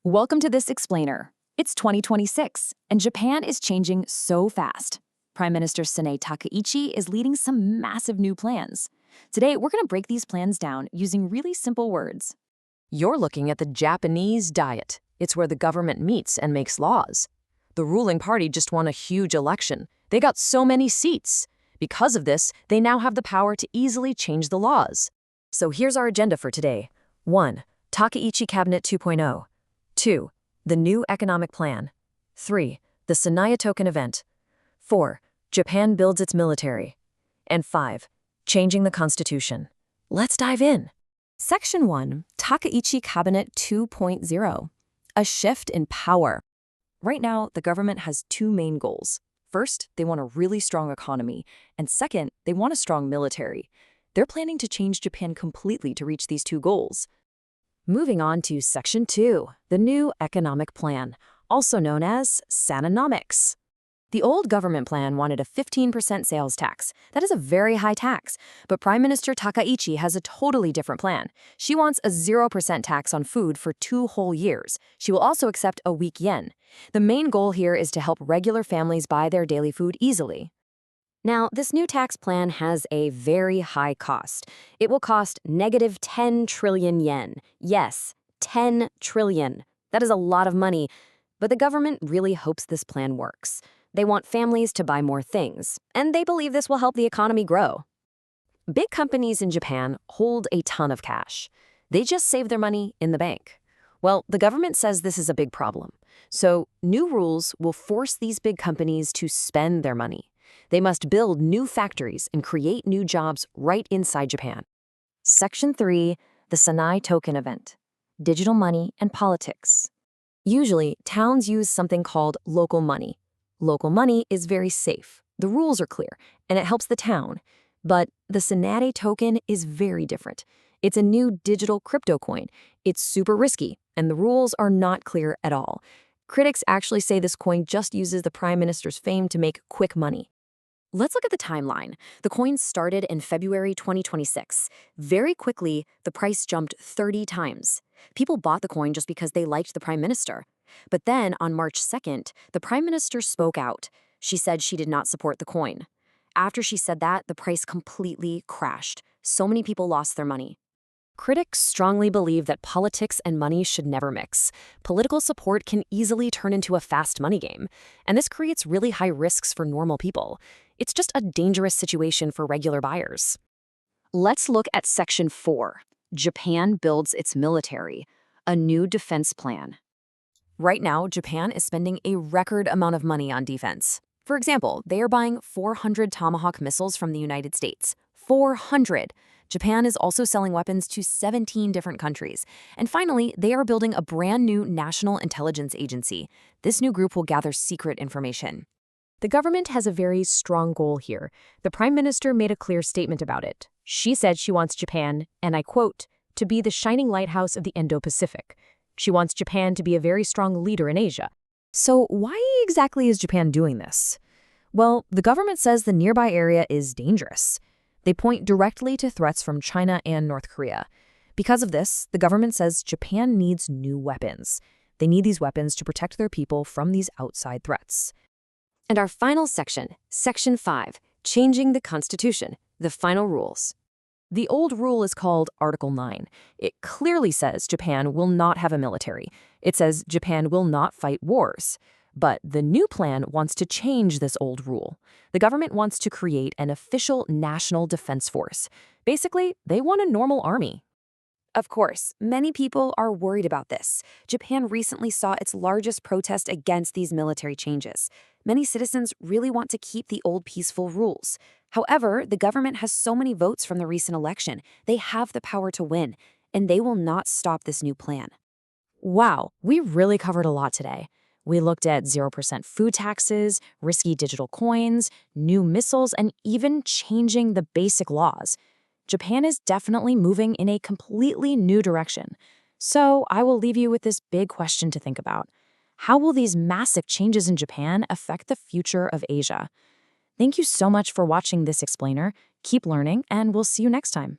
Welcome to this explainer. It's 2026, and Japan is changing so fast. Prime Minister Sanae Takaichi is leading some massive new plans. Today, we're going to break these plans down using really simple words. You're looking at the Japanese diet. It's where the government meets and makes laws. The ruling party just won a huge election. They got so many seats. Because of this, they now have the power to easily change the laws. So here's our agenda for today. 1. Takaichi Cabinet 2.0. 2. The new economic plan. 3. The Sanae Token event. 4. Japan builds its military. And 5. Changing the constitution. Let's dive in. Section 1, Takaichi Cabinet 2.0, a shift in power. Right now, the government has two main goals. First, they want a really strong economy, and second, they want a strong military. They're planning to change Japan completely to reach these two goals. Moving on to Section 2, the new economic plan, also known as Sananomics. The old government plan wanted a 15% sales tax. That is a very high tax, but Prime Minister Takaichi has a totally different plan. She wants a 0% tax on food for 2 whole years. She will also accept a weak yen. The main goal here is to help regular families buy their daily food easily. Now, this new tax plan has a very high cost. It will cost negative 10 trillion yen. Yes, 10 trillion. That is a lot of money, but the government really hopes this plan works. They want families to buy more things, and they believe this will help the economy grow. Big companies in Japan hold a ton of cash. They just save their money in the bank. Well, the government says this is a big problem. So new rules will force these big companies to spend their money. They must build new factories and create new jobs right inside Japan. Section 3, the Sanae Token event, digital money and politics. Usually, towns use something called local money. Local money is very safe. The rules are clear, and it helps the town. But the Sanae Token is very different. It's a new digital crypto coin. It's super risky, and the rules are not clear at all. Critics actually say this coin just uses the Prime Minister's fame to make quick money. Let's look at the timeline. The coin started in February 2026. Very quickly, the price jumped 30 times. People bought the coin just because they liked the Prime Minister. But then, on March 2nd, the Prime Minister spoke out. She said she did not support the coin. After she said that, the price completely crashed. So many people lost their money. Critics strongly believe that politics and money should never mix. Political support can easily turn into a fast money game, and this creates really high risks for normal people. It's just a dangerous situation for regular buyers. Let's look at Section 4. Japan builds its military, a new defense plan. Right now, Japan is spending a record amount of money on defense. For example, they are buying 400 Tomahawk missiles from the United States. 400! Japan is also selling weapons to 17 different countries. And finally, they are building a brand new national intelligence agency. This new group will gather secret information. The government has a very strong goal here. The Prime Minister made a clear statement about it. She said she wants Japan, and I quote, to be the shining lighthouse of the Indo-Pacific. She wants Japan to be a very strong leader in Asia. So why exactly is Japan doing this? Well, the government says the nearby area is dangerous. They point directly to threats from China and North Korea. Because of this, the government says Japan needs new weapons. They need these weapons to protect their people from these outside threats. And our final section, Section 5, Changing the Constitution, the final rules. The old rule is called Article 9. It clearly says Japan will not have a military. It says Japan will not fight wars. But the new plan wants to change this old rule. The government wants to create an official national defense force. Basically, they want a normal army. Of course, many people are worried about this. Japan recently saw its largest protest against these military changes. Many citizens really want to keep the old peaceful rules. However, the government has so many votes from the recent election. They have the power to win, and they will not stop this new plan. Wow, we really covered a lot today. We looked at 0% food taxes, risky digital coins, new missiles, and even changing the basic laws. Japan is definitely moving in a completely new direction. So I will leave you with this big question to think about. How will these massive changes in Japan affect the future of Asia? Thank you so much for watching this explainer. Keep learning, and we'll see you next time.